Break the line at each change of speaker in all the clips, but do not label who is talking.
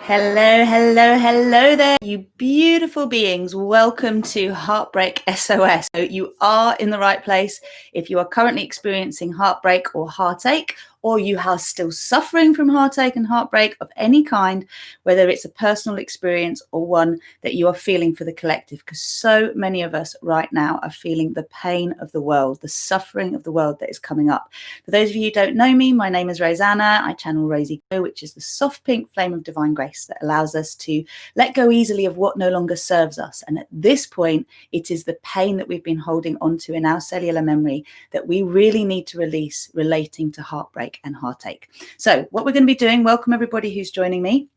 Hello, hello, hello there, you beautiful beings. Welcome to Heartbreak SOS. So you are in the right place. If you are currently experiencing heartbreak or heartache, or you are still suffering from heartache and heartbreak of any kind, whether it's a personal experience or one that you are feeling for the collective, because so many of us right now are feeling the pain of the world, the suffering of the world that is coming up. For those of you who don't know me, my name is Rosanna. I channel RozyGlow, which is the soft pink flame of divine grace that allows us to let go easily of what no longer serves us. And at this point, it is the pain that we've been holding onto in our cellular memory that we really need to release, relating to heartbreak and heartache. So what we're going to be doing, welcome everybody who's joining me.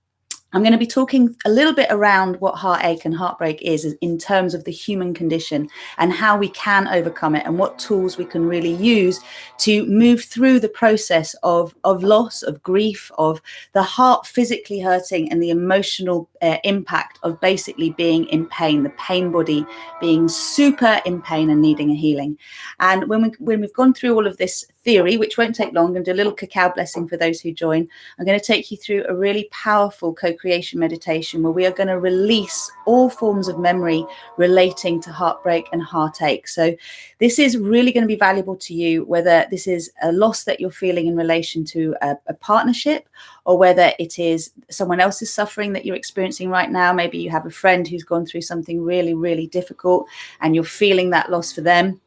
I'm going to be talking a little bit around what heartache and heartbreak is in terms of the human condition and how we can overcome it and what tools we can really use to move through the process of loss, of grief, of the heart physically hurting and the emotional impact of basically being in pain, the pain body being super in pain and needing a healing. And when we've gone through all of this theory, which won't take long, I'm going to do a little cacao blessing for those who join. I'm going to take you through a really powerful co-creation meditation where we are going to release all forms of memory relating to heartbreak and heartache. So this is really going to be valuable to you, whether this is a loss that you're feeling in relation to a partnership, or whether it is someone else's suffering that you're experiencing right now. Maybe you have a friend who's gone through something really, really difficult and you're feeling that loss for them.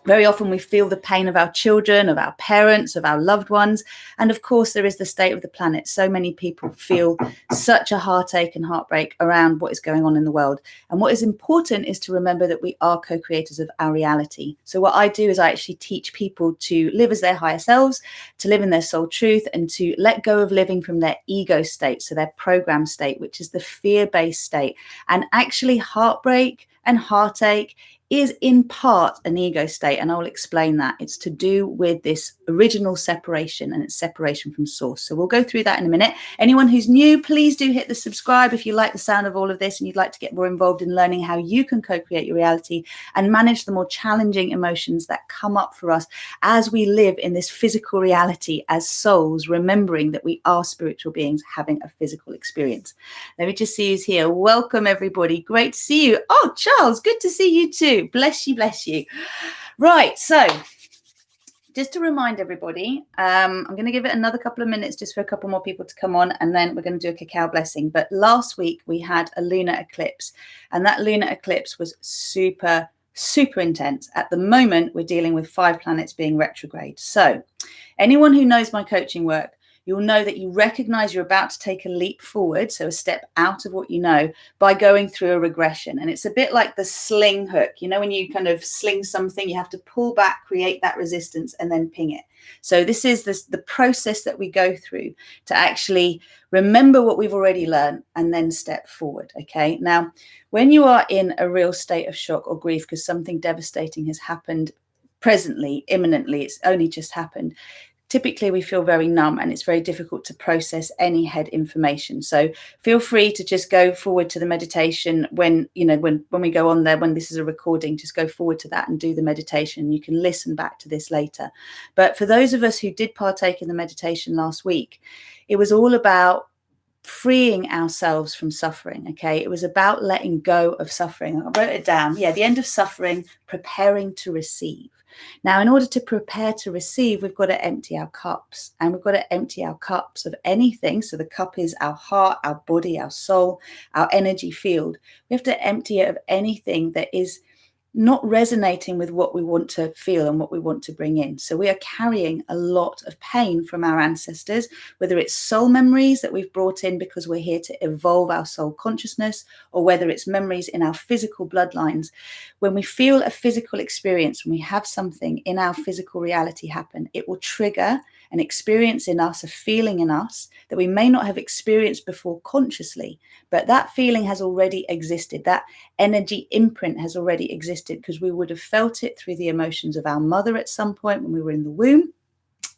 Very often we feel the pain of our children, of our parents, of our loved ones. And of course, there is the state of the planet. So many people feel such a heartache and heartbreak around what is going on in the world. And what is important is to remember that we are co-creators of our reality. So what I do is I actually teach people to live as their higher selves, to live in their soul truth, and to let go of living from their ego state, so their program state, which is the fear-based state. And actually heartbreak and heartache is in part an ego state, and I will explain that. It's to do with this original separation, and it's separation from source. So we'll go through that in a minute. Anyone who's new, please do hit the subscribe if you like the sound of all of this and you'd like to get more involved in learning how you can co-create your reality and manage the more challenging emotions that come up for us as we live in this physical reality as souls, remembering that we are spiritual beings having a physical experience. Let me just see who's here. Welcome everybody, great to see you. Oh, Charles, good to see you too. Bless you, bless you. Right, so just to remind everybody, I'm going to give it another couple of minutes just for a couple more people to come on, and then we're going to do a cacao blessing. But last week we had a lunar eclipse, and that lunar eclipse was super intense. At the moment, we're dealing with 5 planets being retrograde. So anyone who knows my coaching work, you'll know that you recognize you're about to take a leap forward, so a step out of what you know, by going through a regression. And it's a bit like the sling hook. You know, when you kind of sling something, you have to pull back, create that resistance, and then ping it. So this is the process that we go through to actually remember what we've already learned and then step forward. Okay. Now, when you are in a real state of shock or grief because something devastating has happened presently, imminently, it's only just happened, typically we feel very numb and it's very difficult to process any head information. So feel free to just go forward to the meditation when we go on there, when this is a recording, just go forward to that and do the meditation. You can listen back to this later. But for those of us who did partake in the meditation last week, it was all about freeing ourselves from suffering. Okay. It was about letting go of suffering. I wrote it down. Yeah. The end of suffering, preparing to receive. Now, in order to prepare to receive, we've got to empty our cups, and we've got to empty our cups of anything. So the cup is our heart, our body, our soul, our energy field. We have to empty it of anything that is not resonating with what we want to feel and what we want to bring in. So we are carrying a lot of pain from our ancestors, whether it's soul memories that we've brought in because we're here to evolve our soul consciousness, or whether it's memories in our physical bloodlines. When we feel a physical experience, when we have something in our physical reality happen, it will trigger an experience in us, a feeling in us that we may not have experienced before consciously, but that feeling has already existed. That energy imprint has already existed because we would have felt it through the emotions of our mother at some point when we were in the womb.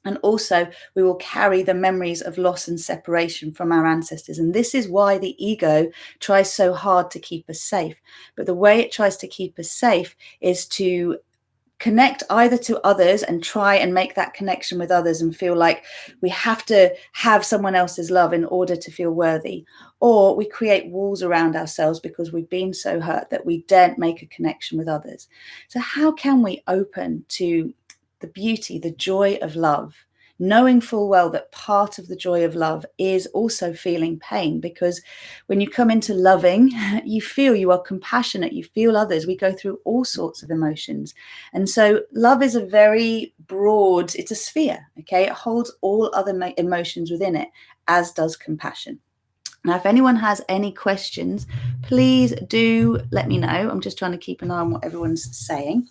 And also we will carry the memories of loss and separation from our ancestors. And this is why the ego tries so hard to keep us safe. But the way it tries to keep us safe is to connect either to others and try and make that connection with others and feel like we have to have someone else's love in order to feel worthy, or we create walls around ourselves because we've been so hurt that we daren't make a connection with others. So how can we open to the beauty, the joy of love, knowing full well that part of the joy of love is also feeling pain? Because when you come into loving, you feel, you are compassionate, you feel others. We go through all sorts of emotions. And so love is a very broad, it's a sphere, okay? It holds all other emotions within it, as does compassion. Now, if anyone has any questions, please do let me know. I'm just trying to keep an eye on what everyone's saying.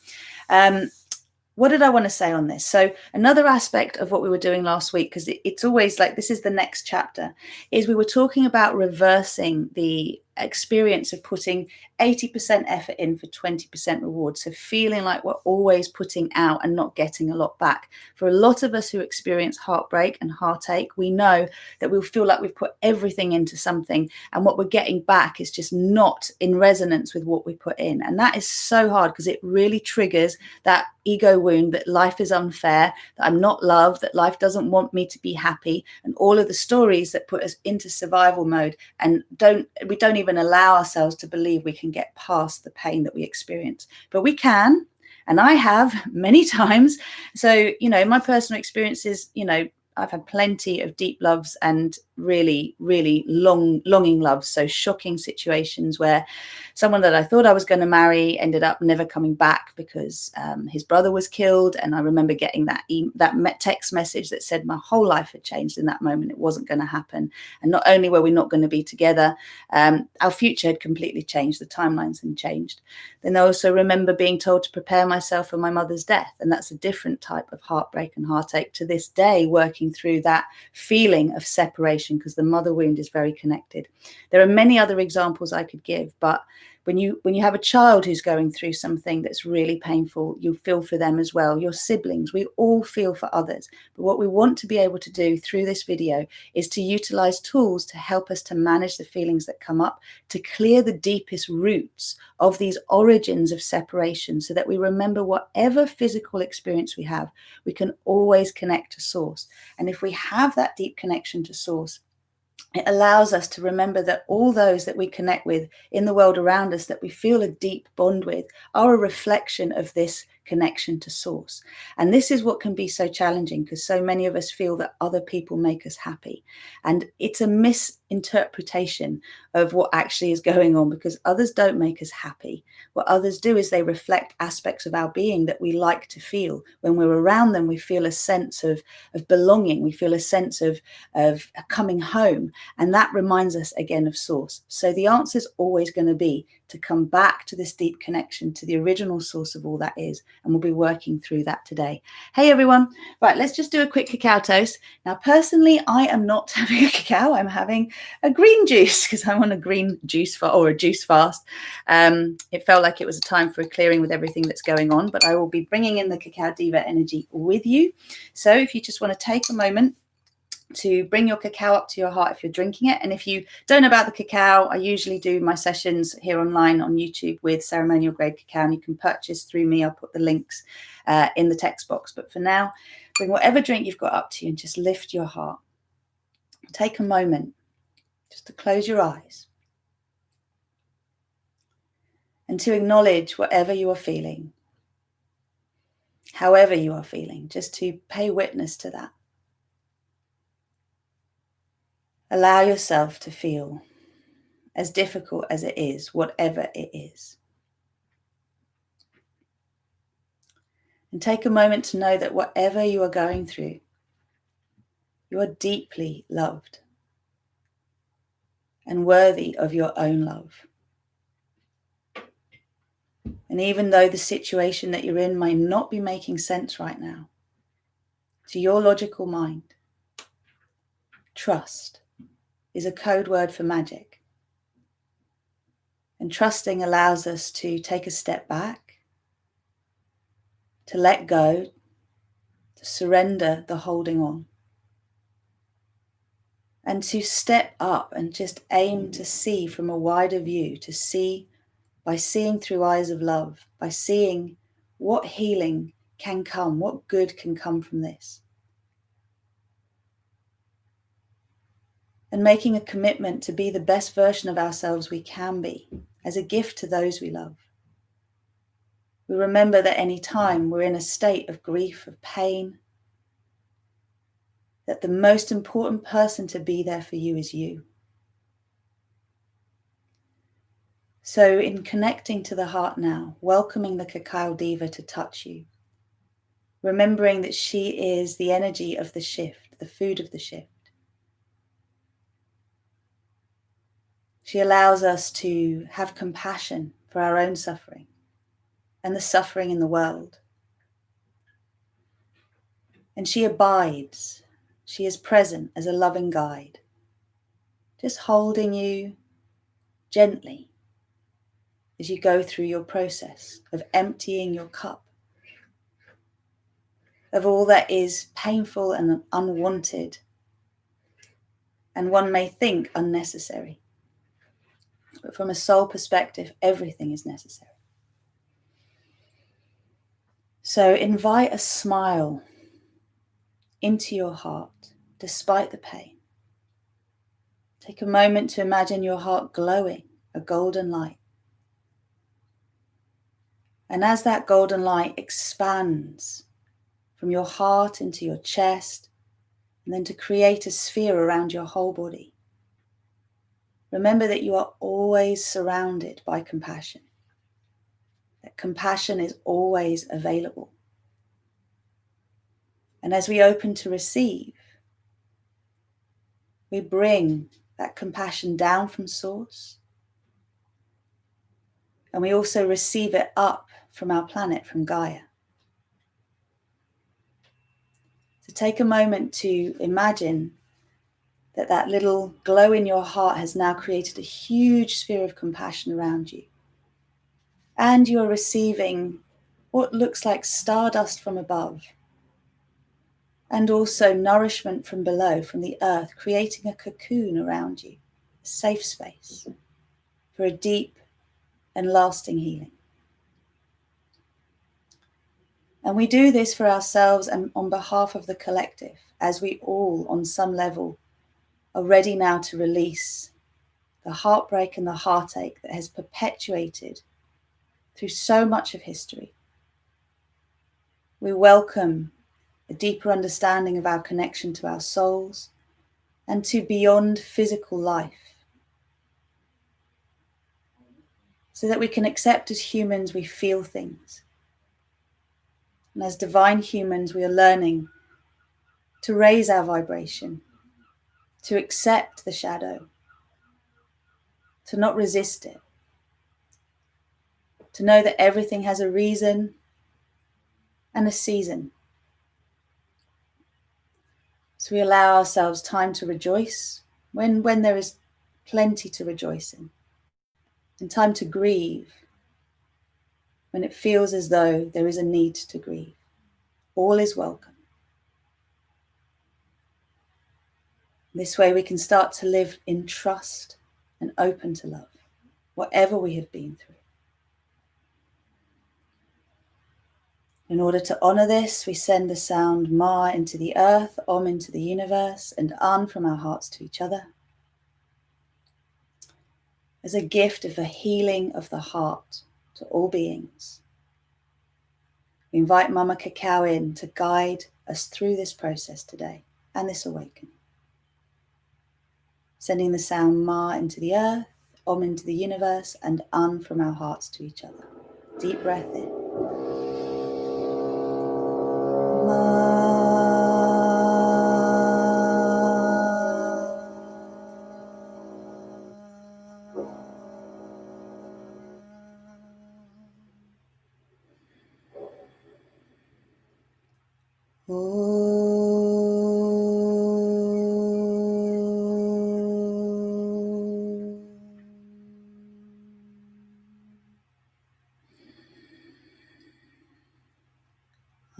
What did I want to say on this? So another aspect of what we were doing last week, because it's always like this is the next chapter, is we were talking about reversing the experience of putting 80% effort in for 20% reward. So feeling like we're always putting out and not getting a lot back. For a lot of us who experience heartbreak and heartache, we know that we'll feel like we've put everything into something and what we're getting back is just not in resonance with what we put in. And that is so hard because it really triggers that ego wound that life is unfair, that I'm not loved, that life doesn't want me to be happy, and all of the stories that put us into survival mode and we don't even allow ourselves to believe we can get past the pain that we experience. But we can, and I have many times. So, my personal experiences, I've had plenty of deep loves and really, really longing loves. So shocking situations where someone that I thought I was going to marry ended up never coming back because his brother was killed. And I remember getting that text message that said my whole life had changed in that moment. It wasn't going to happen. And not only were we not going to be together, our future had completely changed. The timelines had changed. Then I also remember being told to prepare myself for my mother's death. And that's a different type of heartbreak and heartache to this day, working through that feeling of separation, because the mother wound is very connected. There are many other examples I could give, but when you have a child who's going through something that's really painful, you feel for them as well. Your siblings, we all feel for others. But what we want to be able to do through this video is to utilize tools to help us to manage the feelings that come up, to clear the deepest roots of these origins of separation, so that we remember whatever physical experience we have, we can always connect to source. And if we have that deep connection to source, it allows us to remember that all those that we connect with in the world around us, that we feel a deep bond with, are a reflection of this connection to source. And this is what can be so challenging, because so many of us feel that other people make us happy. And it's a misinterpretation of what actually is going on, because others don't make us happy. What others do is they reflect aspects of our being that we like to feel. When we're around them, we feel a sense of belonging. We feel a sense of coming home. And that reminds us again of source. So the answer is always going to be to come back to this deep connection to the original source of all that is. And we'll be working through that today. Hey, everyone. Right, let's just do a quick cacao toast. Now, personally, I am not having a cacao. I'm having a green juice because I'm on a green juice or a juice fast. It felt like it was a time for a clearing with everything that's going on, but I will be bringing in the Cacao Diva energy with you. So if you just want to take a moment to bring your cacao up to your heart if you're drinking it. And if you don't know about the cacao, I usually do my sessions here online on YouTube with ceremonial grade cacao, and you can purchase through me. I'll put the links in the text box. But for now, bring whatever drink you've got up to you and just lift your heart. Take a moment just to close your eyes and to acknowledge whatever you are feeling, however you are feeling, just to pay witness to that. Allow yourself to feel as difficult as it is, whatever it is. And take a moment to know that whatever you are going through, you are deeply loved and worthy of your own love. And even though the situation that you're in might not be making sense right now, to your logical mind, trust is a code word for magic. And trusting allows us to take a step back, to let go, to surrender the holding on, and to step up and just aim to see from a wider view, to see by seeing through eyes of love, by seeing what healing can come, what good can come from this. And making a commitment to be the best version of ourselves we can be as a gift to those we love. We remember that any time we're in a state of grief, of pain, that the most important person to be there for you is you. So in connecting to the heart now, welcoming the Cacao Diva to touch you, remembering that she is the energy of the shift, the food of the shift. She allows us to have compassion for our own suffering and the suffering in the world. And she abides. She is present as a loving guide, just holding you gently as you go through your process of emptying your cup of all that is painful and unwanted, and one may think unnecessary. But from a soul perspective, everything is necessary. So invite a smile into your heart despite the pain. Take a moment to imagine your heart glowing, a golden light. And as that golden light expands from your heart into your chest, and then to create a sphere around your whole body, remember that you are always surrounded by compassion. That compassion is always available. And as we open to receive, we bring that compassion down from source, and we also receive it up from our planet, from Gaia. So take a moment to imagine that that little glow in your heart has now created a huge sphere of compassion around you. And you are receiving what looks like stardust from above, and also nourishment from below, from the earth, creating a cocoon around you, a safe space for a deep and lasting healing. And we do this for ourselves and on behalf of the collective, as we all, on some level, are ready now to release the heartbreak and the heartache that has perpetuated through so much of history. We welcome a deeper understanding of our connection to our souls and to beyond physical life, so that we can accept as humans we feel things. And as divine humans, we are learning to raise our vibration, to accept the shadow, to not resist it, to know that everything has a reason and a season. So we allow ourselves time to rejoice when there is plenty to rejoice in, and time to grieve when it feels as though there is a need to grieve. All is welcome. This way we can start to live in trust and open to love, whatever we have been through. In order to honor this, we send the sound Ma into the earth, Om into the universe, and An from our hearts to each other, as a gift of the healing of the heart to all beings. We invite Mama Cacao in to guide us through this process today and this awakening. Sending the sound Ma into the earth, Om into the universe, and An from our hearts to each other. Deep breath in.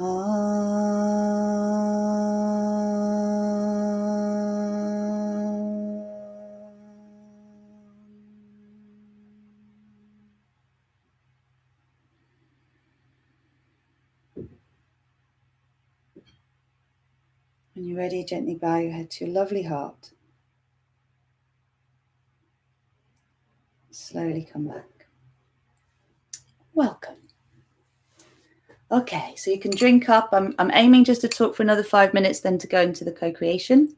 Ah. When you're ready, gently bow your head to your lovely heart. Slowly come back. Welcome. Okay, so you can drink up. I'm aiming just to talk for another 5 minutes, then to go into the co-creation.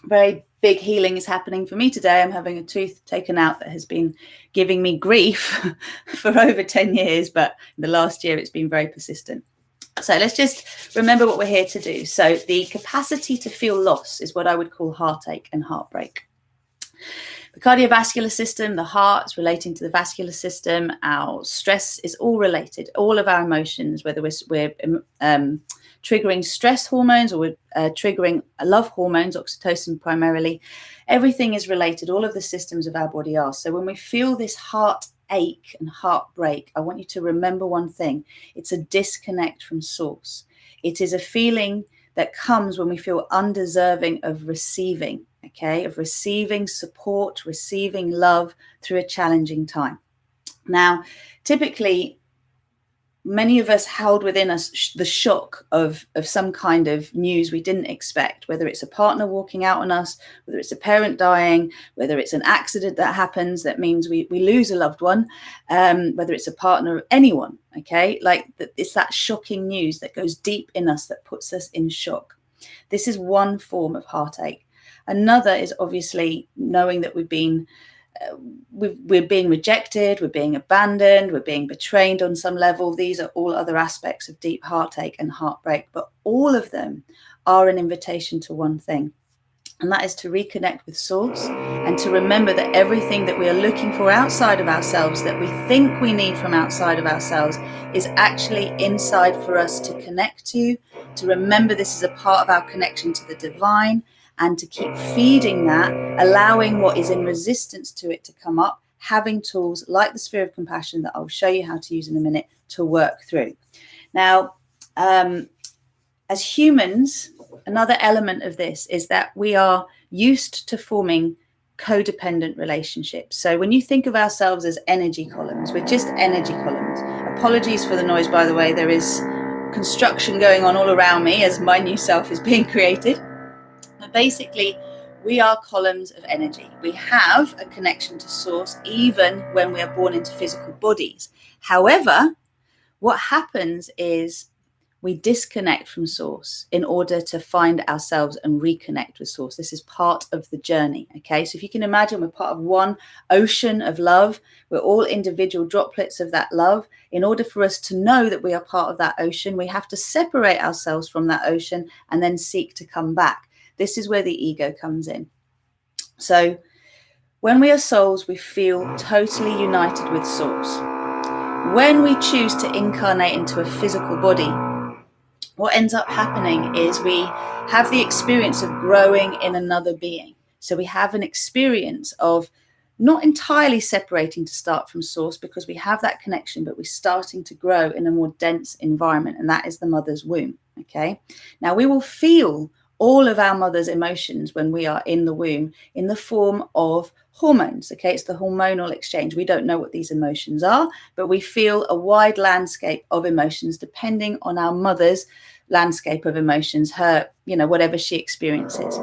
Very big healing is happening for me today. I'm having a tooth taken out that has been giving me grief for over 10 years, but in the last year it's been very persistent. So let's just remember what we're here to do. So the capacity to feel loss is what I would call heartache and heartbreak. The cardiovascular system, the heart is relating to the vascular system. Our stress is all related. All of our emotions, whether we're triggering stress hormones or we're triggering love hormones, oxytocin primarily, everything is related. All of the systems of our body are. So when we feel this heartache and heartbreak, I want you to remember one thing. It's a disconnect from source. It is a feeling that comes when we feel undeserving of receiving, okay, of receiving support, receiving love through a challenging time. Now, typically, many of us held within us the shock of some kind of news we didn't expect, whether it's a partner walking out on us, whether it's a parent dying, whether it's an accident that happens that means we lose a loved one, whether it's a partner, anyone, okay? Like it's that shocking news that goes deep in us that puts us in shock. This is one form of heartache. Another is obviously knowing that we're being rejected, we're being abandoned, we're being betrayed on some level. These are all other aspects of deep heartache and heartbreak, but all of them are an invitation to one thing, and that is to reconnect with source and to remember that everything that we are looking for outside of ourselves, that we think we need from outside of ourselves, is actually inside for us to connect to remember this is a part of our connection to the divine, and to keep feeding that, allowing what is in resistance to it to come up, having tools like the sphere of compassion that I'll show you how to use in a minute to work through. Now, as humans, another element of this is that we are used to forming codependent relationships. So when you think of ourselves as energy columns, we're just energy columns. Apologies for the noise, by the way. There is construction going on all around me as my new self is being created. But basically, we are columns of energy. We have a connection to source even when we are born into physical bodies. However, what happens is we disconnect from source in order to find ourselves and reconnect with source. This is part of the journey, okay? So if you can imagine, we're part of one ocean of love. We're all individual droplets of that love. In order for us to know that we are part of that ocean, we have to separate ourselves from that ocean and then seek to come back. This is where the ego comes in. So when we are souls, we feel totally united with source. When we choose to incarnate into a physical body, what ends up happening is we have the experience of growing in another being. So we have an experience of not entirely separating to start from source, because we have that connection, but we're starting to grow in a more dense environment, and that is the mother's womb, okay? Now, we will feel all of our mother's emotions when we are in the womb in the form of hormones, okay? It's the hormonal exchange. We don't know what these emotions are, but we feel a wide landscape of emotions depending on our mother's landscape of emotions, her, whatever she experiences.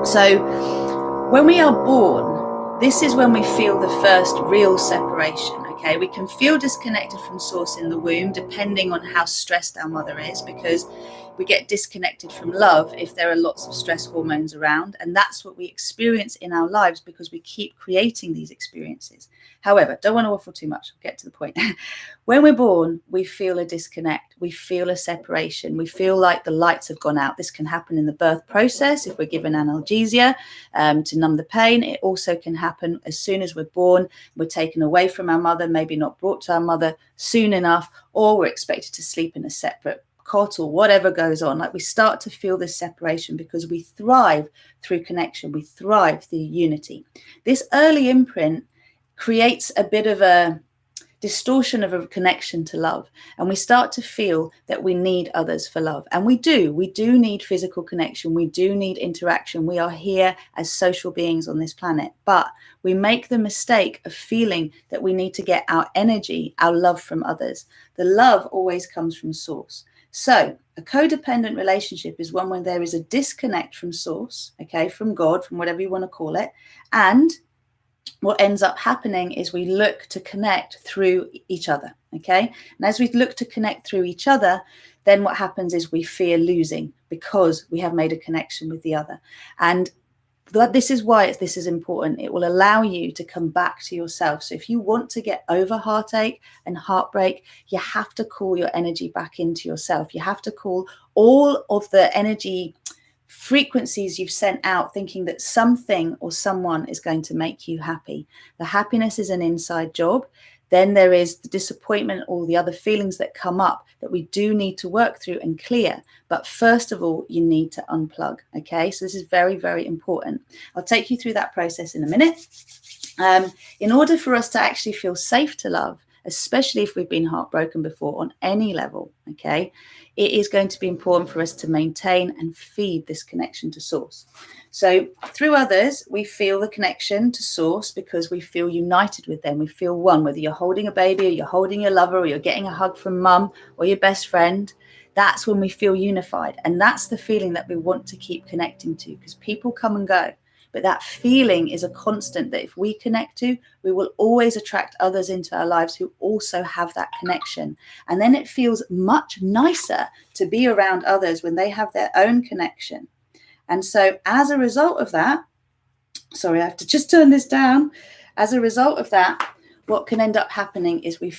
So when we are born, this is when we feel the first real separation, okay? We can feel disconnected from source in the womb depending on how stressed our mother is, because we get disconnected from love if there are lots of stress hormones around. And that's what we experience in our lives because we keep creating these experiences. However, don't want to waffle too much. I'll get to the point. When we're born, we feel a disconnect. We feel a separation. We feel like the lights have gone out. This can happen in the birth process if we're given analgesia to numb the pain. It also can happen as soon as we're born. We're taken away from our mother, maybe not brought to our mother soon enough, or we're expected to sleep in a separate cot or whatever goes on. Like, we start to feel this separation because we thrive through connection. We thrive through unity. This early imprint creates a bit of a distortion of a connection to love, and we start to feel that we need others for love. And we do need physical connection. We do need interaction. We are here as social beings on this planet, but we make the mistake of feeling that we need to get our energy, our love from others. The love always comes from source. So a codependent relationship is one where there is a disconnect from source, okay, from God, from whatever you want to call it. And what ends up happening is we look to connect through each other, okay? And as we look to connect through each other, then what happens is we fear losing because we have made a connection with the other. And this is why this is important. It will allow you to come back to yourself. So if you want to get over heartache and heartbreak, you have to call your energy back into yourself. You have to call all of the energy frequencies you've sent out thinking that something or someone is going to make you happy. The happiness is an inside job. Then there is the disappointment, all the other feelings that come up that we do need to work through and clear. But first of all, you need to unplug. Okay, so this is very, very important. I'll take you through that process in a minute. In order for us to actually feel safe to love, especially if we've been heartbroken before on any level, okay, it is going to be important for us to maintain and feed this connection to source. So through others, we feel the connection to source because we feel united with them. We feel one, whether you're holding a baby or you're holding your lover or you're getting a hug from mum or your best friend. That's when we feel unified. And that's the feeling that we want to keep connecting to, because people come and go. But that feeling is a constant that if we connect to, we will always attract others into our lives who also have that connection. And then it feels much nicer to be around others when they have their own connection. And so as a result of that, sorry, I have to just turn this down. As a result of that, what can end up happening is we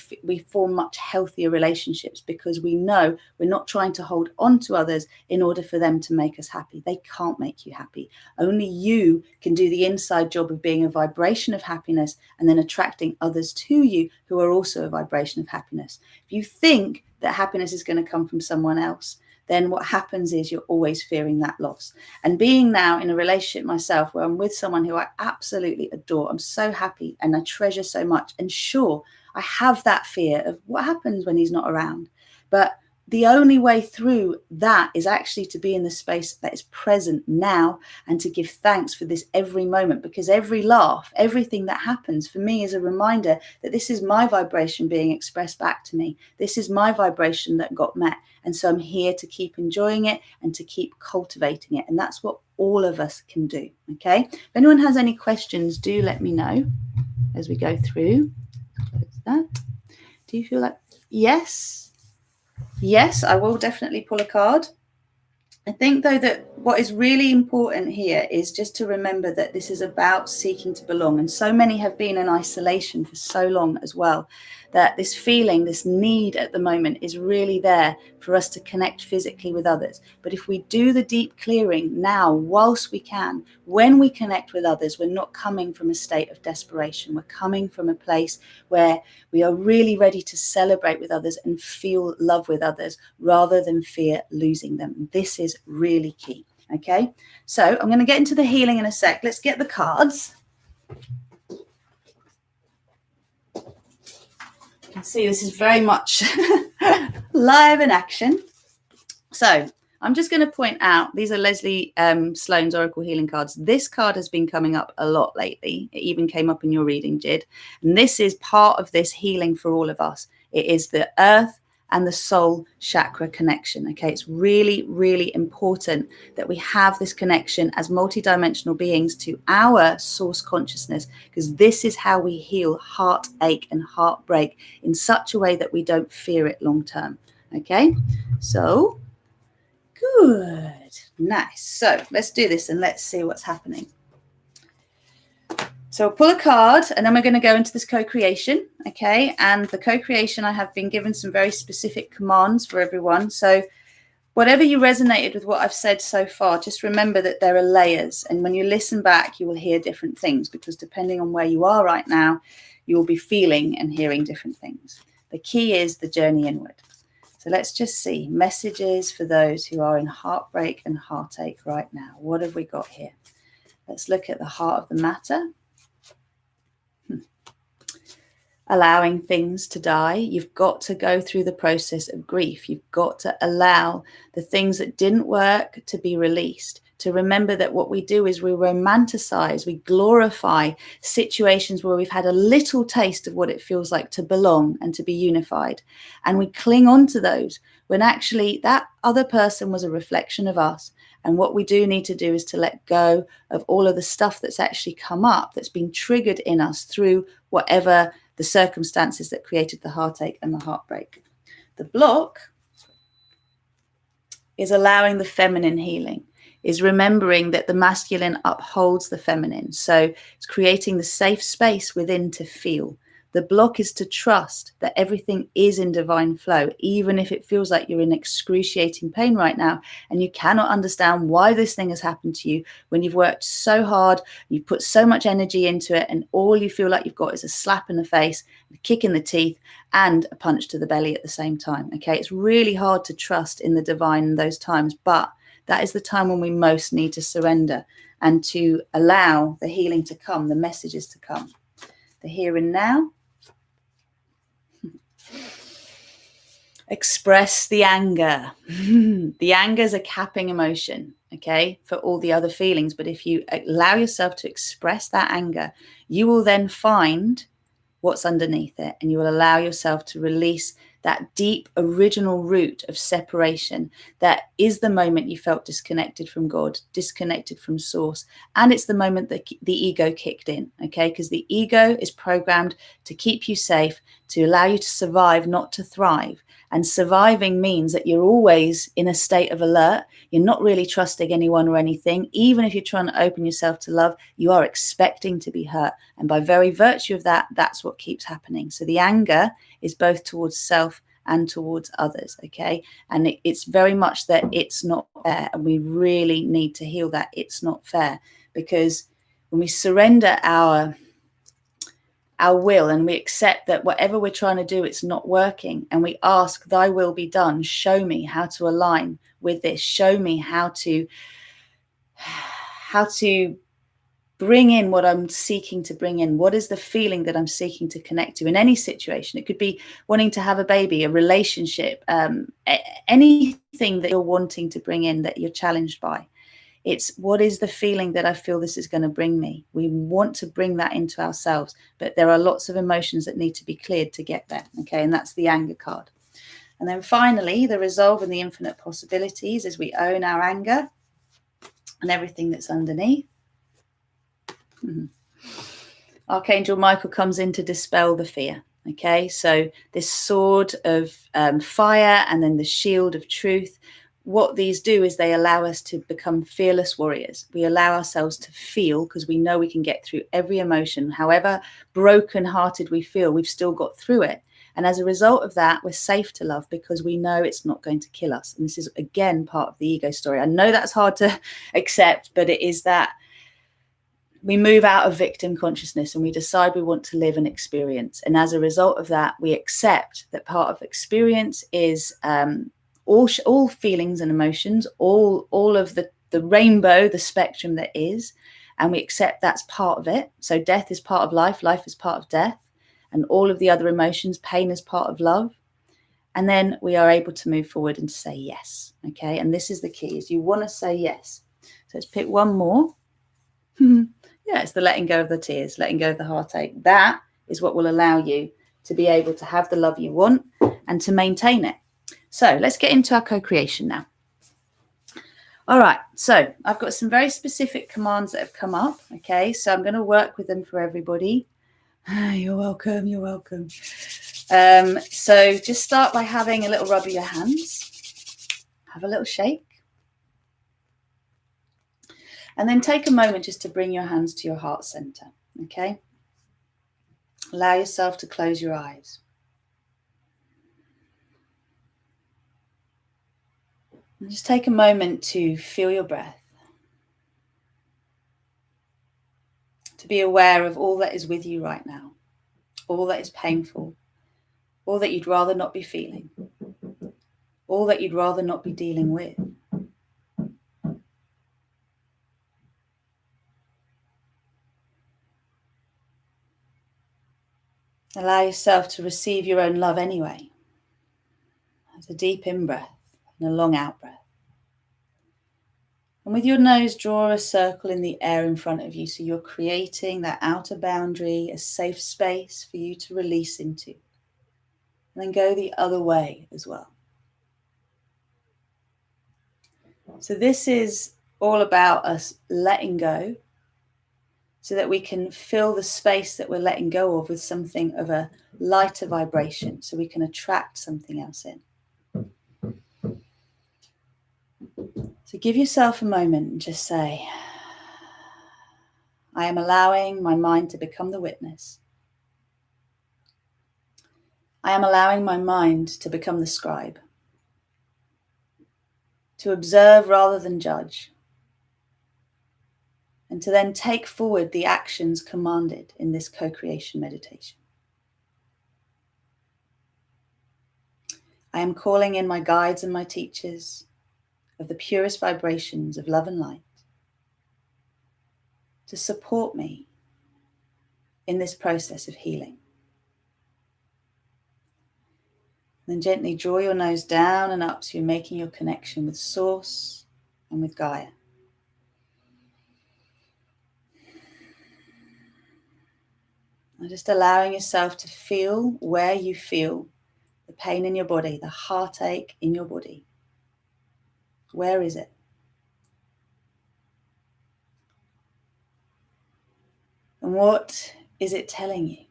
form much healthier relationships because we know we're not trying to hold on to others in order for them to make us happy. They can't make you happy. Only you can do the inside job of being a vibration of happiness and then attracting others to you who are also a vibration of happiness. If you think that happiness is going to come from someone else, then what happens is you're always fearing that loss. And being now in a relationship myself where I'm with someone who I absolutely adore, I'm so happy and I treasure so much. And sure, I have that fear of what happens when he's not around. But the only way through that is actually to be in the space that is present now and to give thanks for this every moment, because every laugh, everything that happens for me is a reminder that this is my vibration being expressed back to me. This is my vibration that got met. And so I'm here to keep enjoying it and to keep cultivating it. And that's what all of us can do. Okay. If anyone has any questions, do let me know as we go through. Close that. Do you feel like, yes? Yes, I will definitely pull a card. I think, though, that what is really important here is just to remember that this is about seeking to belong. And so many have been in isolation for so long as well, that this feeling, this need at the moment is really there for us to connect physically with others. But if we do the deep clearing now, whilst we can, when we connect with others, we're not coming from a state of desperation. We're coming from a place where we are really ready to celebrate with others and feel love with others rather than fear losing them. This is really key. Okay, so I'm going to get into the healing in a sec. Let's get the cards. You can see this is very much live in action. So I'm just going to point out, these are Leslie Sloan's Oracle Healing cards. This card has been coming up a lot lately. It even came up in your reading, Jid. And this is part of this healing for all of us. It is the earth and the soul chakra connection. Okay, it's really, really important that we have this connection as multidimensional beings to our source consciousness, because this is how we heal heartache and heartbreak in such a way that we don't fear it long term. Okay, so good, nice. So let's do this and let's see what's happening. So I'll pull a card and then we're going to go into this co-creation, okay? And the co-creation, I have been given some very specific commands for everyone. So whatever you resonated with what I've said so far, just remember that there are layers. And when you listen back, you will hear different things, because depending on where you are right now, you will be feeling and hearing different things. The key is the journey inward. So let's just see messages for those who are in heartbreak and heartache right now. What have we got here? Let's look at the heart of the matter. Allowing things to die. You've got to go through the process of grief. You've got to allow the things that didn't work to be released. To remember that what we do is we romanticize, we glorify situations where we've had a little taste of what it feels like to belong and to be unified. And we cling on to those when actually that other person was a reflection of us. And what we do need to do is to let go of all of the stuff that's actually come up, that's been triggered in us through whatever the circumstances that created the heartache and the heartbreak. The block is allowing the feminine healing, is remembering that the masculine upholds the feminine. So it's creating the safe space within to feel. The block is to trust that everything is in divine flow, even if it feels like you're in excruciating pain right now and you cannot understand why this thing has happened to you when you've worked so hard, you've put so much energy into it, and all you feel like you've got is a slap in the face, a kick in the teeth, and a punch to the belly at the same time. Okay, it's really hard to trust in the divine in those times, but that is the time when we most need to surrender and to allow the healing to come, the messages to come. The here and now. Express the anger. The anger is a capping emotion, okay, for all the other feelings. But if you allow yourself to express that anger, you will then find what's underneath it, and you will allow yourself to release that deep original root of separation that is the moment you felt disconnected from God, disconnected from source. And it's the moment that the ego kicked in, okay? Because the ego is programmed to keep you safe, to allow you to survive, not to thrive. And surviving means that you're always in a state of alert. You're not really trusting anyone or anything. Even if you're trying to open yourself to love, you are expecting to be hurt. And by very virtue of that, that's what keeps happening. So the anger is both towards self and towards others, okay? And it's very much that it's not fair. And we really need to heal that it's not fair. Because when we surrender our will and we accept that whatever we're trying to do, it's not working, and we ask, thy will be done, show me how to align with this, show me how to bring in what I'm seeking to bring in. What is the feeling that I'm seeking to connect to in any situation? It could be wanting to have a baby, a relationship, anything that you're wanting to bring in that you're challenged by. It's what is the feeling that I feel this is going to bring me? We want to bring that into ourselves, but there are lots of emotions that need to be cleared to get there. Okay, and that's the anger card. And then finally, the resolve and the infinite possibilities as we own our anger and everything that's underneath. Archangel Michael comes in to dispel the fear. Okay, so this sword of fire and then the shield of truth. What these do is they allow us to become fearless warriors. We allow ourselves to feel, because we know we can get through every emotion. However broken-hearted we feel, we've still got through it. And as a result of that, we're safe to love because we know it's not going to kill us. And this is, again, part of the ego story. I know that's hard to accept, but it is that we move out of victim consciousness and we decide we want to live an experience. And as a result of that, we accept that part of experience is all feelings and emotions, all of the rainbow, the spectrum that is, and we accept that's part of it. So death is part of life, life is part of death, and all of the other emotions, pain is part of love. And then we are able to move forward and to say yes. Okay, and this is the key, is you want to say yes. So let's pick one more. Yeah, it's the letting go of the tears, letting go of the heartache. That is what will allow you to be able to have the love you want and to maintain it. So let's get into our co-creation now. All right, so I've got some very specific commands that have come up. Okay, so I'm going to work with them for everybody. You're welcome, you're welcome. So just start by having a little rub of your hands. Have a little shake. And then take a moment just to bring your hands to your heart center, okay? Allow yourself to close your eyes. And just take a moment to feel your breath. To be aware of all that is with you right now. All that is painful. All that you'd rather not be feeling. All that you'd rather not be dealing with. Allow yourself to receive your own love anyway. As a deep in-breath and a long out-breath. And with your nose, draw a circle in the air in front of you, so you're creating that outer boundary, a safe space for you to release into. And then go the other way as well. So this is all about us letting go so that we can fill the space that we're letting go of with something of a lighter vibration, so we can attract something else in. So give yourself a moment and just say, I am allowing my mind to become the witness. I am allowing my mind to become the scribe, to observe rather than judge, and to then take forward the actions commanded in this co-creation meditation. I am calling in my guides and my teachers of the purest vibrations of love and light to support me in this process of healing. Then gently draw your nose down and up so you're making your connection with Source and with Gaia. And just allowing yourself to feel where you feel the pain in your body, the heartache in your body. Where is it? And what is it telling you?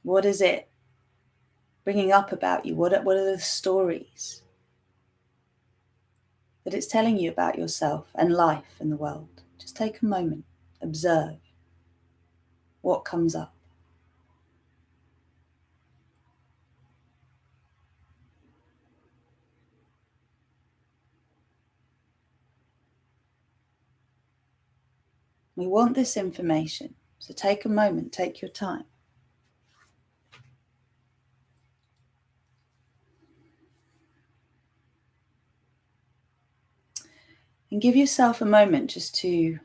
What is it bringing up about you? What are the stories that it's telling you about yourself and life and the world? Just take a moment, observe what comes up. We want this information, so take a moment, take your time. And give yourself a moment just to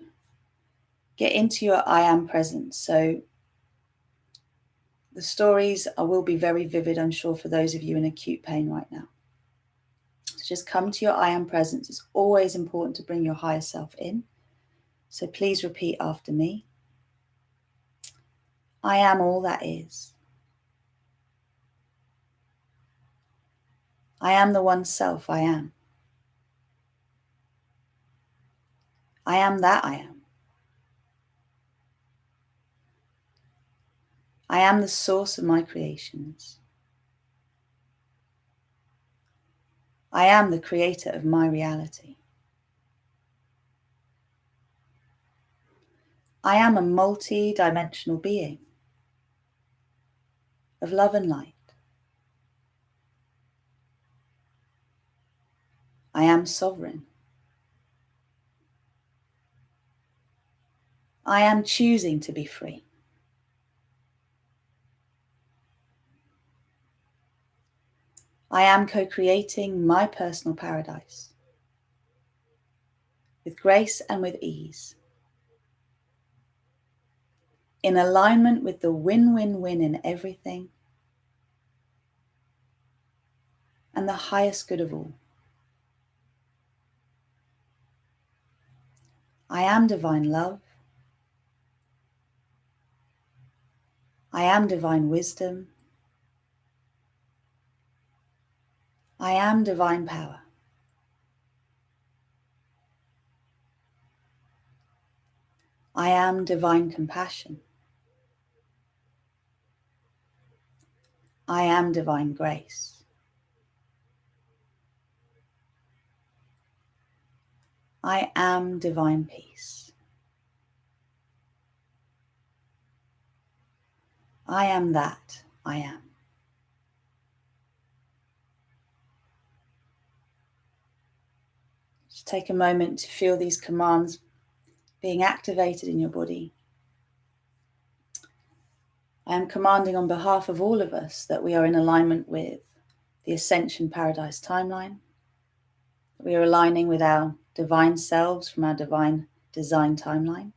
get into your I am presence. So the stories will be very vivid, I'm sure, for those of you in acute pain right now. So just come to your I am presence. It's always important to bring your higher self in. So please repeat after me. I am all that is. I am the one self I am. I am that I am. I am the source of my creations. I am the creator of my reality. I am a multi-dimensional being of love and light. I am sovereign. I am choosing to be free. I am co-creating my personal paradise with grace and with ease, in alignment with the win-win-win in everything and the highest good of all. I am divine love. I am divine wisdom. I am divine power. I am divine compassion. I am divine grace. I am divine peace. I am that I am. Just take a moment to feel these commands being activated in your body. I am commanding on behalf of all of us that we are in alignment with the Ascension Paradise timeline. We are aligning with our divine selves from our divine design timeline.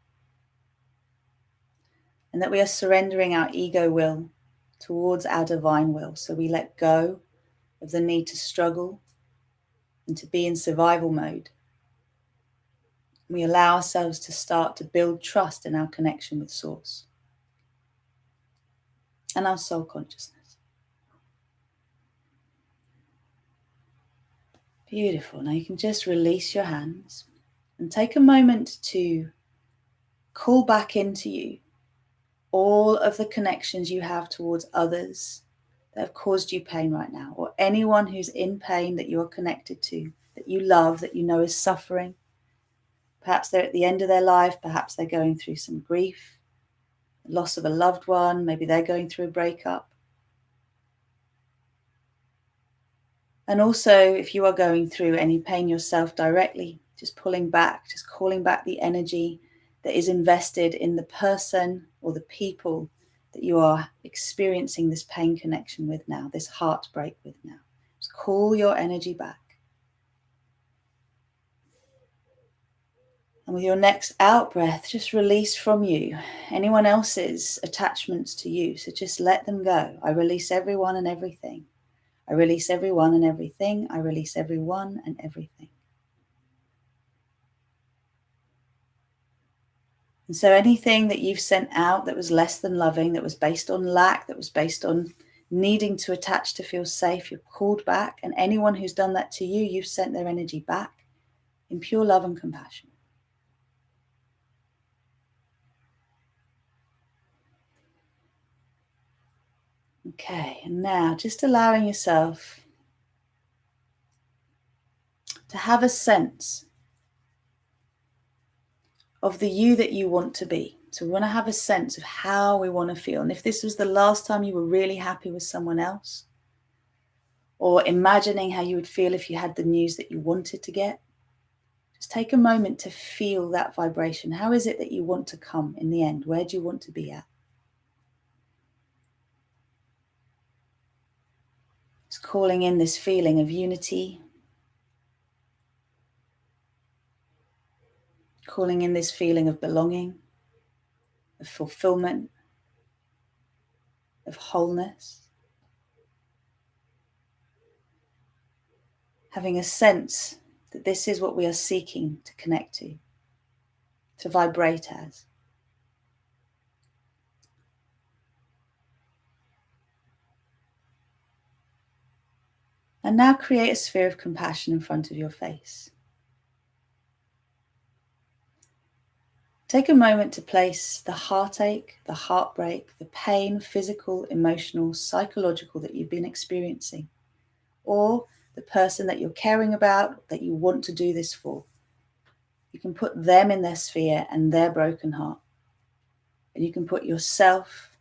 And that we are surrendering our ego will towards our divine will. So we let go of the need to struggle and to be in survival mode. We allow ourselves to start to build trust in our connection with Source and our soul consciousness. Beautiful. Now you can just release your hands and take a moment to call back into you all of the connections you have towards others that have caused you pain right now, or anyone who's in pain that you are connected to, that you love, that you know is suffering. Perhaps they're at the end of their life, perhaps they're going through some grief, loss of a loved one, maybe they're going through a breakup. And also, if you are going through any pain yourself directly, just pulling back, just calling back the energy that is invested in the person or the people that you are experiencing this pain connection with now, this heartbreak with now. Just call your energy back. And with your next out breath, just release from you anyone else's attachments to you. So just let them go. I release everyone and everything. I release everyone and everything. I release everyone and everything. And so anything that you've sent out that was less than loving, that was based on lack, that was based on needing to attach to feel safe, you're called back. And anyone who's done that to you, you've sent their energy back in pure love and compassion. Okay, and now just allowing yourself to have a sense of the you that you want to be. So we want to have a sense of how we want to feel. And if this was the last time you were really happy with someone else, or imagining how you would feel if you had the news that you wanted to get, just take a moment to feel that vibration. How is it that you want to come in the end? Where do you want to be at? Just calling in this feeling of unity, calling in this feeling of belonging, of fulfillment, of wholeness. Having a sense that this is what we are seeking to connect to vibrate as. And now create a sphere of compassion in front of your face. Take a moment to place the heartache, the heartbreak, the pain, physical, emotional, psychological that you've been experiencing, or the person that you're caring about, that you want to do this for. You can put them in their sphere and their broken heart. And you can put yourself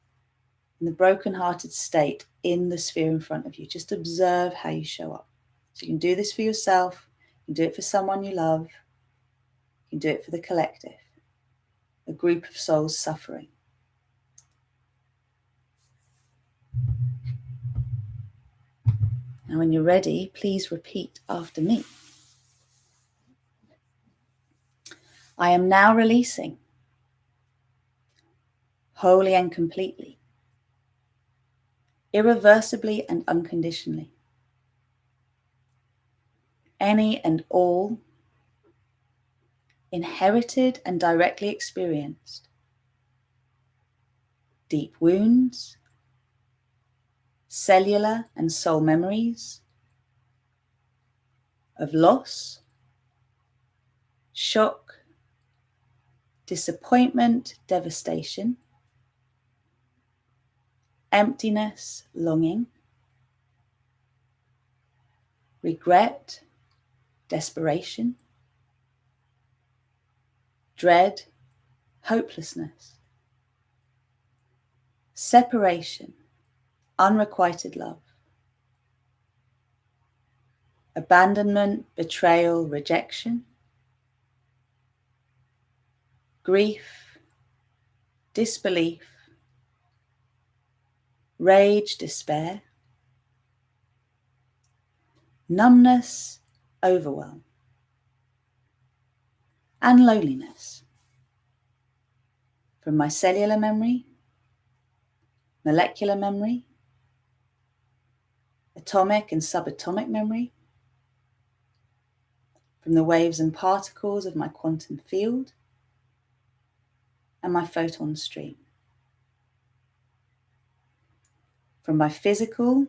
in the broken-hearted state in the sphere in front of you. Just observe how you show up. So you can do this for yourself. You can do it for someone you love. You can do it for the collective, a group of souls suffering. Now, when you're ready, please repeat after me. I am now releasing, wholly and completely, irreversibly and unconditionally, any and all inherited and directly experienced deep wounds, cellular and soul memories of loss, shock, disappointment, devastation, emptiness, longing, regret, desperation, dread, hopelessness, separation, unrequited love, abandonment, betrayal, rejection, grief, disbelief, rage, despair, numbness, overwhelm, and loneliness. From my cellular memory, molecular memory, atomic and subatomic memory, from the waves and particles of my quantum field and my photon stream, from my physical,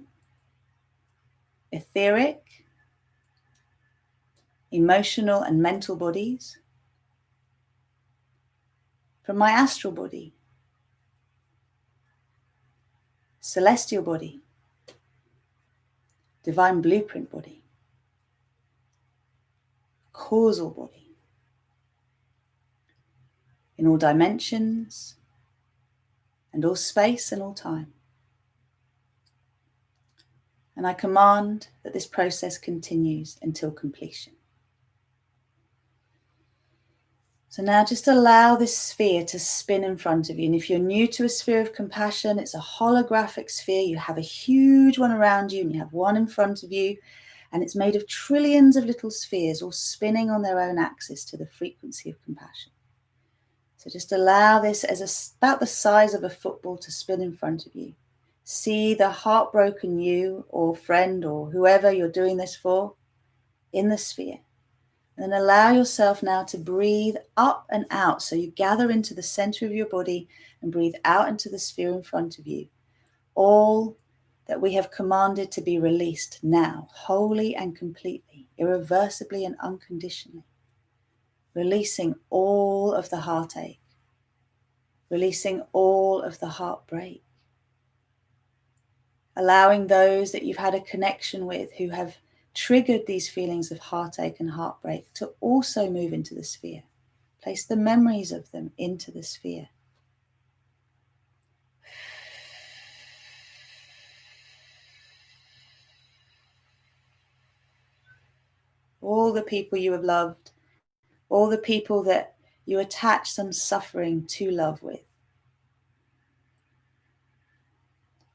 etheric, emotional and mental bodies, from my astral body, celestial body, divine blueprint body, causal body, in all dimensions and all space and all time. And I command that this process continues until completion. So now just allow this sphere to spin in front of you. And if you're new to a sphere of compassion, it's a holographic sphere. You have a huge one around you and you have one in front of you. And it's made of trillions of little spheres all spinning on their own axis to the frequency of compassion. So just allow this as about the size of a football to spin in front of you. See the heartbroken you or friend or whoever you're doing this for in the sphere. And then allow yourself now to breathe up and out. So you gather into the center of your body and breathe out into the sphere in front of you. All that we have commanded to be released now, wholly and completely, irreversibly and unconditionally. Releasing all of the heartache. Releasing all of the heartbreak. Allowing those that you've had a connection with who have triggered these feelings of heartache and heartbreak to also move into the sphere. Place the memories of them into the sphere. All the people you have loved, all the people that you attach some suffering to love with.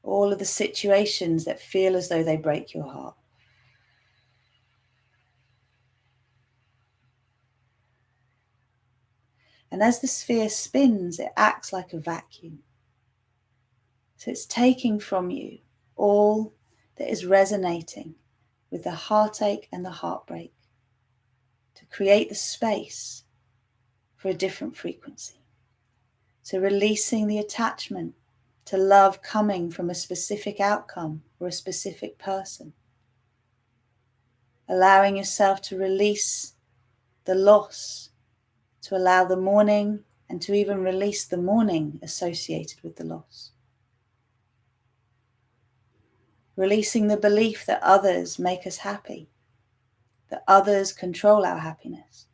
All of the situations that feel as though they break your heart. And as the sphere spins, it acts like a vacuum. So it's taking from you all that is resonating with the heartache and the heartbreak to create the space for a different frequency. So releasing the attachment to love coming from a specific outcome or a specific person. Allowing yourself to release the loss, to allow the mourning and to even release the mourning associated with the loss. Releasing the belief that others make us happy, that others control our happiness,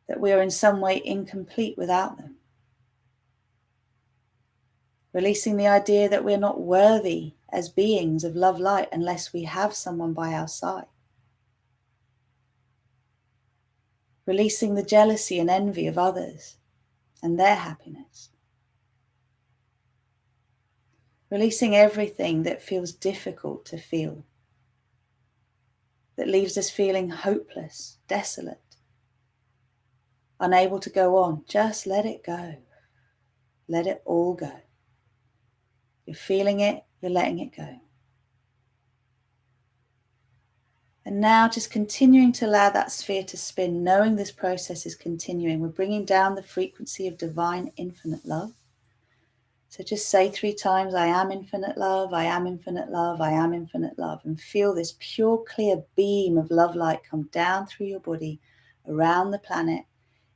that we are in some way incomplete without them. Releasing the idea that we're not worthy as beings of love light unless we have someone by our side. Releasing the jealousy and envy of others and their happiness. Releasing everything that feels difficult to feel, that leaves us feeling hopeless, desolate, unable to go on. Just let it go. Let it all go. You're feeling it, you're letting it go. And now just continuing to allow that sphere to spin, knowing this process is continuing. We're bringing down the frequency of divine infinite love. So just say 3 times, I am infinite love, I am infinite love, I am infinite love. And feel this pure, clear beam of love light come down through your body, around the planet,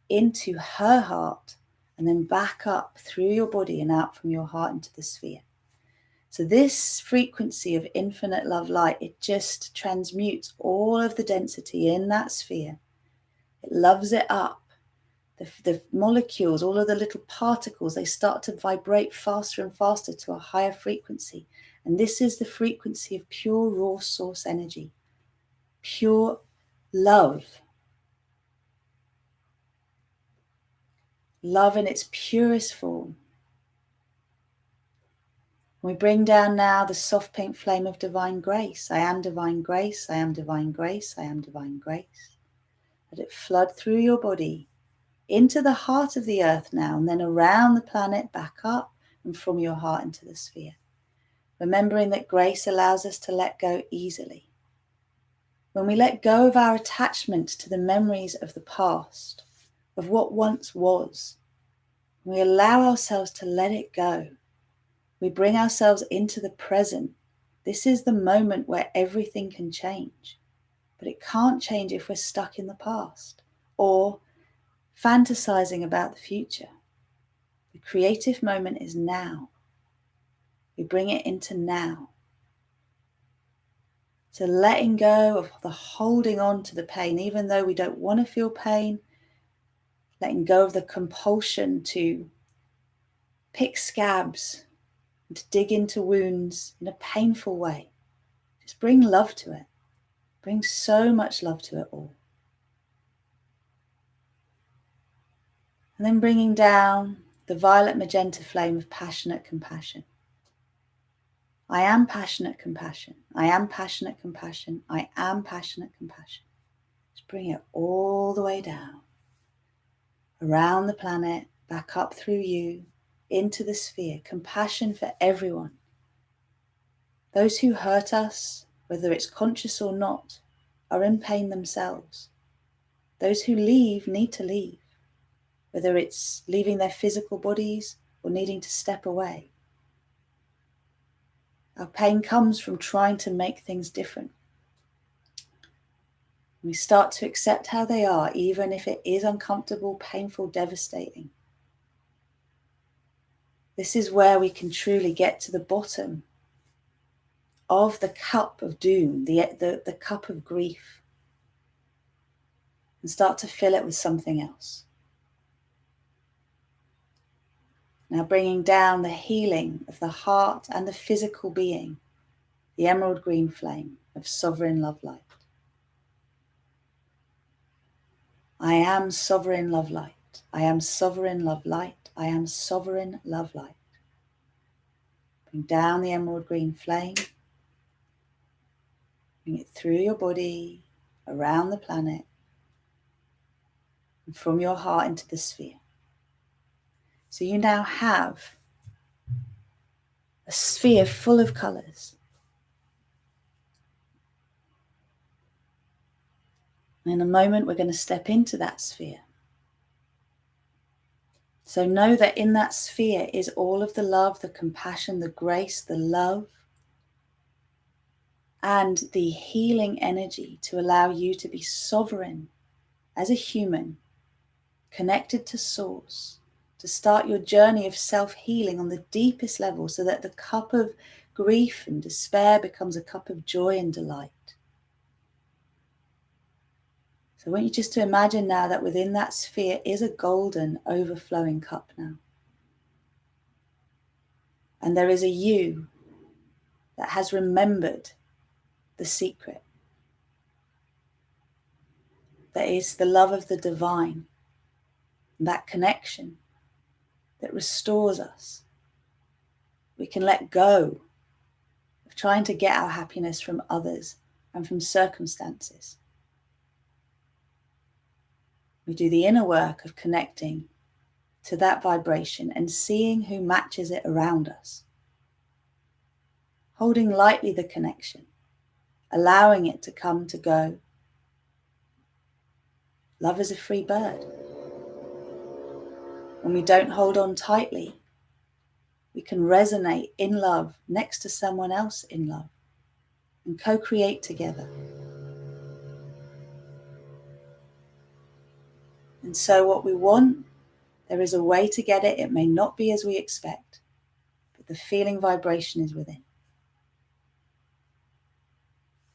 into her heart, and then back up through your body and out from your heart into the sphere. So this frequency of infinite love light, it just transmutes all of the density in that sphere. It loves it up. The molecules, all of the little particles, they start to vibrate faster and faster to a higher frequency. And this is the frequency of pure raw source energy, pure love. Love in its purest form. We bring down now the soft pink flame of divine grace. I am divine grace, I am divine grace, I am divine grace. Let it flood through your body, into the heart of the earth now, and then around the planet, back up, and from your heart into the sphere. Remembering that grace allows us to let go easily. When we let go of our attachment to the memories of the past, of what once was, we allow ourselves to let it go. We bring ourselves into the present. This is the moment where everything can change. but it can't change if we're stuck in the past or fantasizing about the future. The creative moment is now. We bring it into now. So letting go of the holding on to the pain, even though we don't want to feel pain, letting go of the compulsion to pick scabs and to dig into wounds in a painful way. Just bring love to it. Bring so much love to it all. And then bringing down the violet magenta flame of passionate compassion. I am passionate compassion. I am passionate compassion. I am passionate compassion. Just bring it all the way down, around the planet, back up through you, into the sphere. Compassion for everyone. Those who hurt us, whether it's conscious or not, are in pain themselves. Those who leave need to leave, whether it's leaving their physical bodies or needing to step away. Our pain comes from trying to make things different. We start to accept how they are, even if it is uncomfortable, painful, devastating. This is where we can truly get to the bottom of the cup of doom, the cup of grief, and start to fill it with something else. Now bringing down the healing of the heart and the physical being, the emerald green flame of sovereign love light. I am sovereign love light. I am sovereign love light. I am sovereign love light. Bring down the emerald green flame. Bring it through your body, around the planet, and from your heart into the sphere. So you now have a sphere full of colours. And in a moment, we're going to step into that sphere. So know that in that sphere is all of the love, the compassion, the grace, the love, and the healing energy to allow you to be sovereign as a human, connected to Source, to start your journey of self-healing on the deepest level so that the cup of grief and despair becomes a cup of joy and delight. So I want you just to imagine now that within that sphere is a golden overflowing cup now. And there is a you that has remembered the secret. That is the love of the divine, that connection that restores us. We can let go of trying to get our happiness from others and from circumstances. We do the inner work of connecting to that vibration and seeing who matches it around us. Holding lightly the connection, allowing it to come to go. Love is a free bird. When we don't hold on tightly, we can resonate in love next to someone else in love and co-create together. And so what we want, there is a way to get it. It may not be as we expect, but the feeling vibration is within.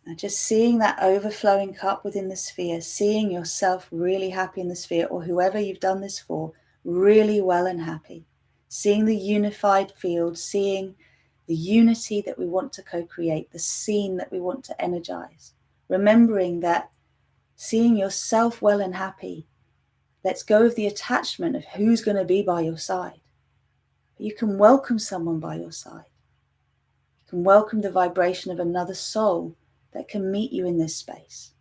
Now just seeing that overflowing cup within the sphere, seeing yourself really happy in the sphere, or whoever you've done this for, really well and happy. Seeing the unified field, seeing the unity that we want to co-create, the scene that we want to energize. Remembering that seeing yourself well and happy lets go of the attachment of who's going to be by your side. But you can welcome someone by your side. You can welcome the vibration of another soul that can meet you in this space.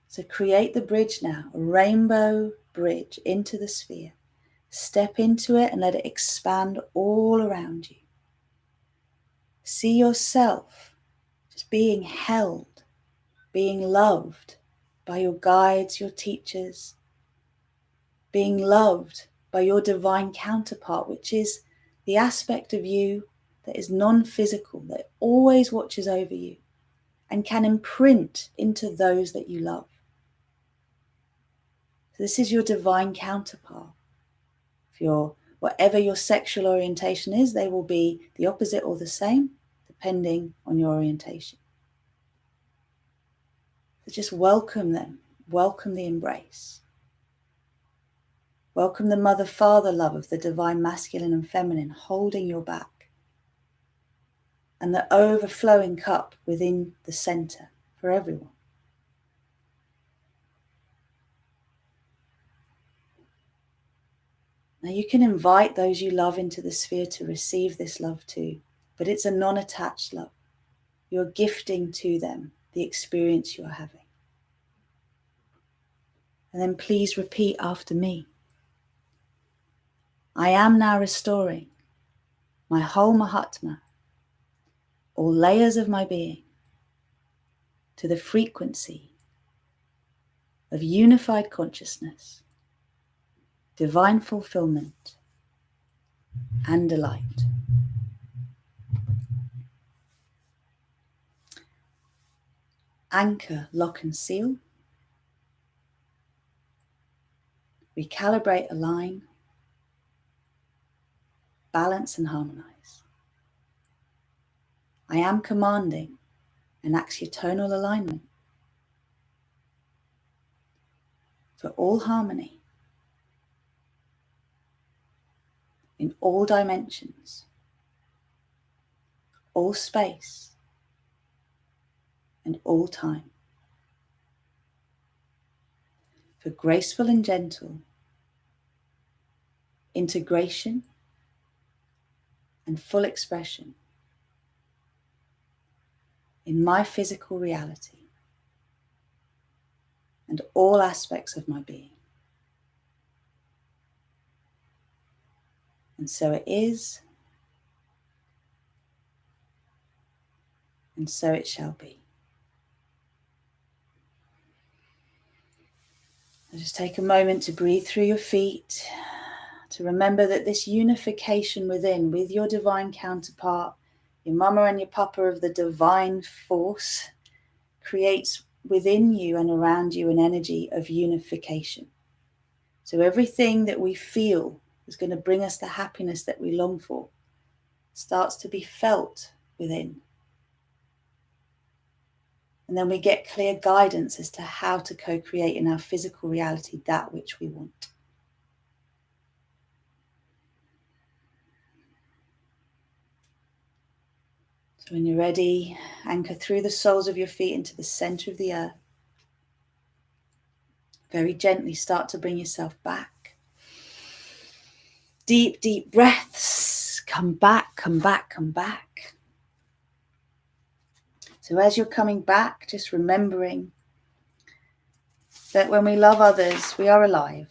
So create the bridge now, a rainbow bridge into the sphere. Step into it and let it expand all around you. See yourself just being held, being loved by your guides, your teachers, being loved by your divine counterpart, which is the aspect of you that is non-physical, that always watches over you and can imprint into those that you love. So this is your divine counterpart. Whatever your sexual orientation is, they will be the opposite or the same, depending on your orientation. So just welcome them. Welcome the embrace. Welcome the mother-father love of the divine masculine and feminine holding your back. And the overflowing cup within the center for everyone. Now you can invite those you love into the sphere to receive this love too, but it's a non-attached love. You're gifting to them the experience you're having. And then please repeat after me. I am now restoring my whole Mahatma, all layers of my being, to the frequency of unified consciousness, divine fulfillment, and delight. Anchor, lock and seal. Recalibrate, align, balance and harmonize. I am commanding an axiotonal alignment for all harmony in all dimensions, all space, and all time. For graceful and gentle integration and full expression in my physical reality and all aspects of my being. And so it is, and so it shall be. So just take a moment to breathe through your feet, to remember that this unification within, with your divine counterpart, your mama and your papa of the divine force, creates within you and around you an energy of unification. So everything that we feel is going to bring us the happiness that we long for starts to be felt within. And then we get clear guidance as to how to co-create in our physical reality that which we want. So when you're ready, anchor through the soles of your feet into the center of the earth. Very gently start to bring yourself back. Deep, deep breaths. Come back, come back, come back. So as you're coming back, just remembering that when we love others, we are alive.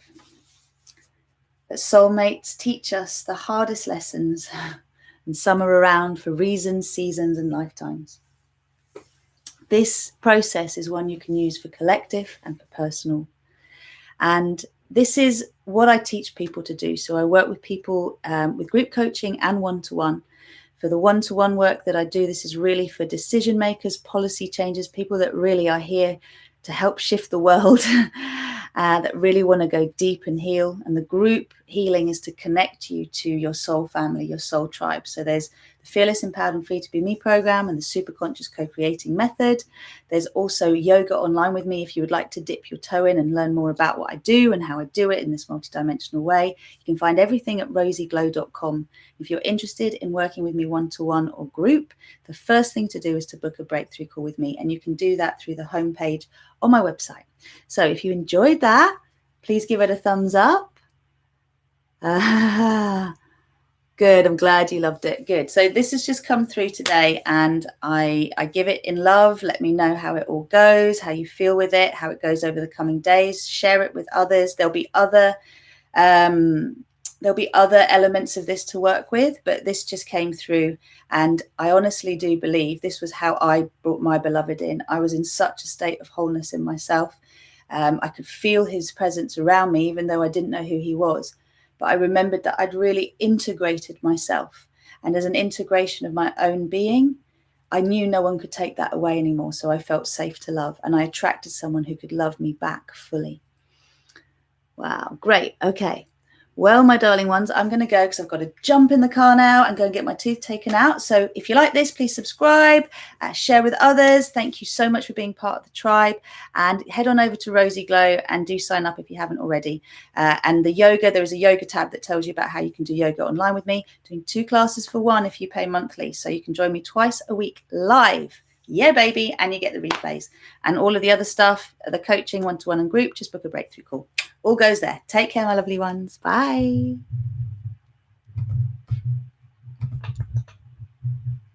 That soulmates teach us the hardest lessons, and some are around for reasons, seasons, and lifetimes. This process is one you can use for collective and for personal. And this is what I teach people to do. So I work with people with group coaching and one-to-one. For the one-to-one work that I do, this is really for decision makers, policy changers, people that really are here to help shift the world, that really want to go deep and heal. And the group healing is to connect you to your soul family, your soul tribe. So there's the Fearless, Empowered and Free to Be Me program and the Super Conscious Co-Creating Method. There's also yoga online with me if you would like to dip your toe in and learn more about what I do and how I do it in this multidimensional way. You can find everything at RozyGlow.com. If you're interested in working with me one-to-one or group, the first thing to do is to book a breakthrough call with me. And you can do that through the homepage on my website. So if you enjoyed that, please give it a thumbs up. Good. I'm glad you loved it. Good. So this has just come through today and I give it in love. Let me know how it all goes, how you feel with it, how it goes over the coming days. Share it with others. There'll be other elements of this to work with, but this just came through. And I honestly do believe this was how I brought my beloved in. I was in such a state of wholeness in myself. I could feel his presence around me, even though I didn't know who he was. But I remembered that I'd really integrated myself. And as an integration of my own being, I knew no one could take that away anymore. So I felt safe to love, and I attracted someone who could love me back fully. Wow, great. Okay. Well, my darling ones, I'm going to go because I've got to jump in the car now and go and get my tooth taken out. So if you like this, please subscribe, share with others. Thank you so much for being part of the tribe. And head on over to RozyGlow and do sign up if you haven't already. And the yoga, there is a yoga tab that tells you about how you can do yoga online with me, doing 2 classes for 1 if you pay monthly. So you can join me twice a week live. Yeah, baby. And you get the replays. And all of the other stuff, the coaching, one-to-one and group, just book a breakthrough call. All goes there. Take care, my lovely ones. Bye.